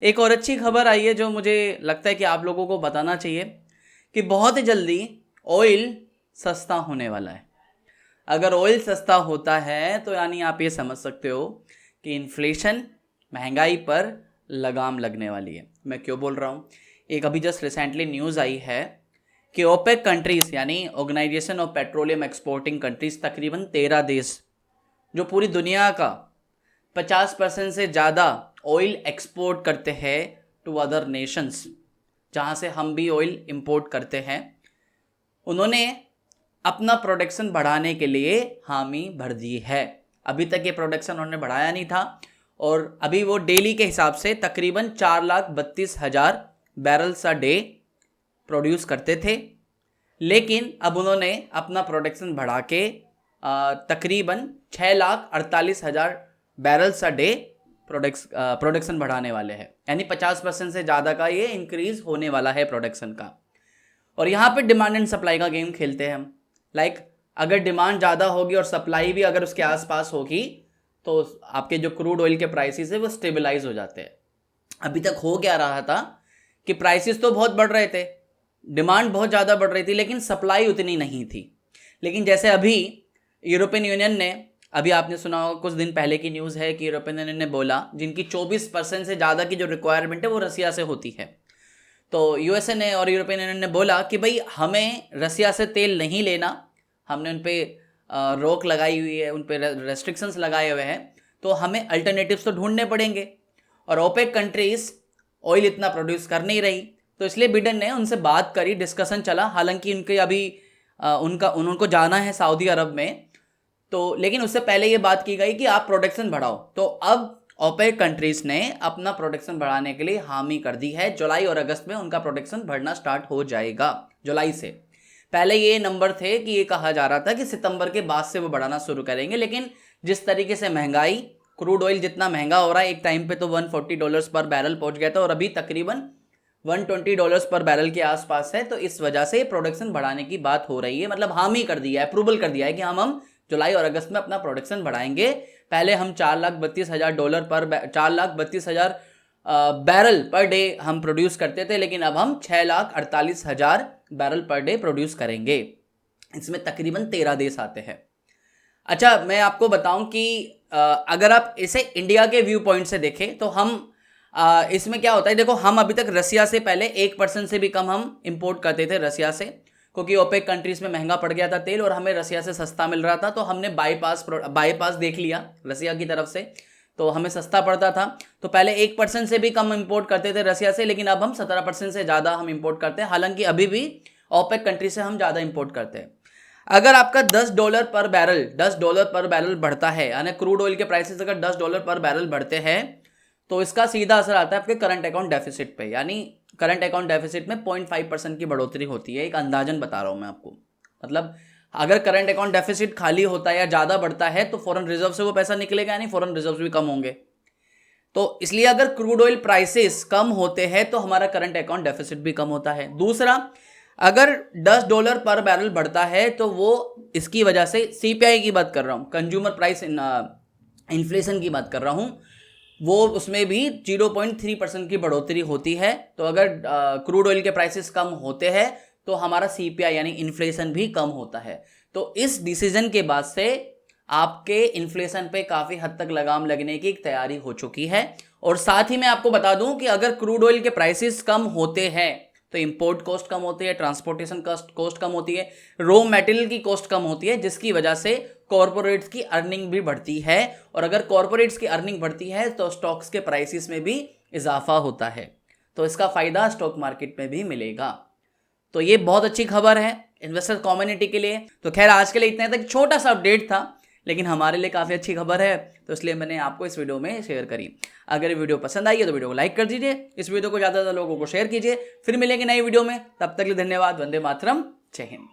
एक और अच्छी खबर आई है जो मुझे लगता है कि आप लोगों को बताना चाहिए कि बहुत ही जल्दी ऑयल सस्ता होने वाला है। अगर ऑयल सस्ता होता है तो यानी आप ये समझ सकते हो कि इन्फ्लेशन, महंगाई पर लगाम लगने वाली है। मैं क्यों बोल रहा हूँ, एक अभी जस्ट रिसेंटली न्यूज़ आई है कि ओपेक कंट्रीज़ यानी organisation of petroleum exporting countries, तकरीबन 13 देश जो पूरी दुनिया का 50% से ज़्यादा ऑयल एक्सपोर्ट करते हैं टू अदर नेशंस, जहाँ से हम भी ऑयल इंपोर्ट करते हैं, उन्होंने अपना प्रोडक्शन बढ़ाने के लिए हामी भर दी है। अभी तक ये प्रोडक्शन उन्होंने बढ़ाया नहीं था और अभी वो डेली के हिसाब से तकरीबन 4,32,000 बैरल्स अ डे प्रोड्यूस करते थे, लेकिन अब उन्होंने अपना प्रोडक्शन बढ़ा के तकरीबन 6,48,000 बैरल्स अ डे प्रोडक्शन बढ़ाने वाले हैं। यानी 50% से ज़्यादा का ये इंक्रीज होने वाला है प्रोडक्शन का। और यहाँ पे डिमांड एंड सप्लाई का गेम खेलते हैं हम। अगर डिमांड ज़्यादा होगी और सप्लाई भी अगर उसके आसपास होगी तो आपके जो क्रूड ऑयल के प्राइसेस है वो स्टेबलाइज हो जाते हैं। अभी तक हो क्या रहा था कि प्राइसेस तो बहुत बढ़ रहे थे, डिमांड बहुत ज़्यादा बढ़ रही थी, लेकिन सप्लाई उतनी नहीं थी। लेकिन जैसे अभी यूरोपियन यूनियन ने, अभी आपने सुना होगा कुछ दिन पहले की न्यूज़ है कि यूरोपियन यूनियन ने बोला जिनकी 24% से ज़्यादा की जो रिक्वायरमेंट है वो रसिया से होती है, तो यूएसए ने और यूरोपियन यूनियन ने बोला कि भाई हमें रसिया से तेल नहीं लेना। हमने उन पर रोक लगाई हुई है, उन पर रेस्ट्रिक्शंस लगाए हुए हैं, तो हमें अल्टरनेटिव्स तो ढूंढने पड़ेंगे। और ओपेक कंट्रीज ऑयल इतना प्रोड्यूस कर नहीं रही, तो इसलिए बिडेन ने उनसे बात करी, डिस्कशन चला। हालांकि उनके अभी उनको जाना है सऊदी अरब में, तो लेकिन उससे पहले ये बात की गई कि आप प्रोडक्शन बढ़ाओ। तो अब ओपेक कंट्रीज ने अपना प्रोडक्शन बढ़ाने के लिए हामी कर दी है। जुलाई और अगस्त में उनका प्रोडक्शन बढ़ना स्टार्ट हो जाएगा। जुलाई से पहले ये नंबर थे कि ये कहा जा रहा था कि सितंबर के बाद से वो बढ़ाना शुरू करेंगे, लेकिन जिस तरीके से महंगाई, क्रूड ऑयल जितना महंगा हो रहा है, एक टाइम पे तो $140 पर बैरल पहुंच गया था और अभी तकरीबन $120 पर बैरल के आसपास है। तो इस वजह से प्रोडक्शन बढ़ाने की बात हो रही है, मतलब हामी कर दिया है, अप्रूवल कर दिया है कि हम जुलाई और अगस्त में अपना प्रोडक्शन बढ़ाएंगे। पहले हम $4,32,000 बैरल पर डे हम प्रोड्यूस करते थे, लेकिन अब हम 6,48,000 बैरल पर डे प्रोड्यूस करेंगे। इसमें तकरीबन 13 देश आते हैं। अच्छा, मैं आपको बताऊं कि अगर आप इसे इंडिया के व्यू पॉइंट से देखें तो हम इसमें क्या होता है, देखो हम अभी तक रसिया से पहले 1% से भी कम हम इंपोर्ट करते थे रसिया से, क्योंकि ओपेक कंट्रीज में महंगा पड़ गया था तेल और हमें रसिया से सस्ता मिल रहा था। तो हमने बाईपास देख लिया रसिया की तरफ से, तो हमें सस्ता पड़ता था। तो पहले 1% से भी कम इंपोर्ट करते थे रसिया से, लेकिन अब हम 17% से ज़्यादा हम इंपोर्ट करते हैं। हालांकि अभी भी ओपेक कंट्री से हम ज़्यादा इंपोर्ट करते हैं। अगर आपका $10 पर बैरल बढ़ता है, यानी क्रूड ऑयल के प्राइसेस अगर $10 पर बैरल बढ़ते हैं, तो इसका सीधा असर आता है आपके करंट अकाउंट डेफिसिट पे। यानी करंट अकाउंट डेफिसिट में 0.5% की बढ़ोतरी होती है। एक अंदाजन बता रहा हूं मैं आपको, मतलब अगर करंट अकाउंट डेफिसिट खाली होता है या ज़्यादा बढ़ता है तो फॉरेन रिजर्व से वो पैसा निकलेगा, यानी फॉरेन रिजर्व भी कम होंगे। तो इसलिए अगर क्रूड ऑयल प्राइसेस कम होते हैं तो हमारा करंट अकाउंट डेफिसिट भी कम होता है। दूसरा, अगर $10 पर बैरल बढ़ता है तो वो इसकी वजह से, सीपीआई की बात कर रहा हूँ, कंज्यूमर प्राइस इन्फ्लेशन की बात कर रहा हूँ, वो उसमें भी 0.3% की बढ़ोतरी होती है। तो अगर क्रूड ऑयल के प्राइसेस कम होते हैं तो हमारा सीपीआई यानी इन्फ्लेशन भी कम होता है। तो इस डिसीजन के बाद से आपके इन्फ्लेशन पे काफ़ी हद तक लगाम लगने की एक तैयारी हो चुकी है। और साथ ही मैं आपको बता दूं कि अगर क्रूड ऑयल के प्राइसेस कम होते हैं तो इंपोर्ट कॉस्ट कम होती है, ट्रांसपोर्टेशन कॉस्ट कम होती है, रॉ मटेरियल की कॉस्ट कम होती है, जिसकी वजह से कॉरपोरेट्स की अर्निंग भी बढ़ती है। और अगर कॉरपोरेट्स की अर्निंग बढ़ती है तो स्टॉक्स के प्राइसेस में भी इजाफा होता है, तो इसका फ़ायदा स्टॉक मार्केट में भी मिलेगा। तो ये बहुत अच्छी खबर है इन्वेस्टर कम्युनिटी के लिए। तो खैर आज के लिए इतना तक छोटा सा अपडेट था, लेकिन हमारे लिए काफ़ी अच्छी खबर है, तो इसलिए मैंने आपको इस वीडियो में शेयर करी। अगर ये वीडियो पसंद आई है तो वीडियो को लाइक कर दीजिए, इस वीडियो को ज़्यादा से ज़्यादा लोगों को शेयर कीजिए। फिर मिलेंगे नई वीडियो में, तब तक के लिए धन्यवाद। वंदे मातरम, जय हिंद।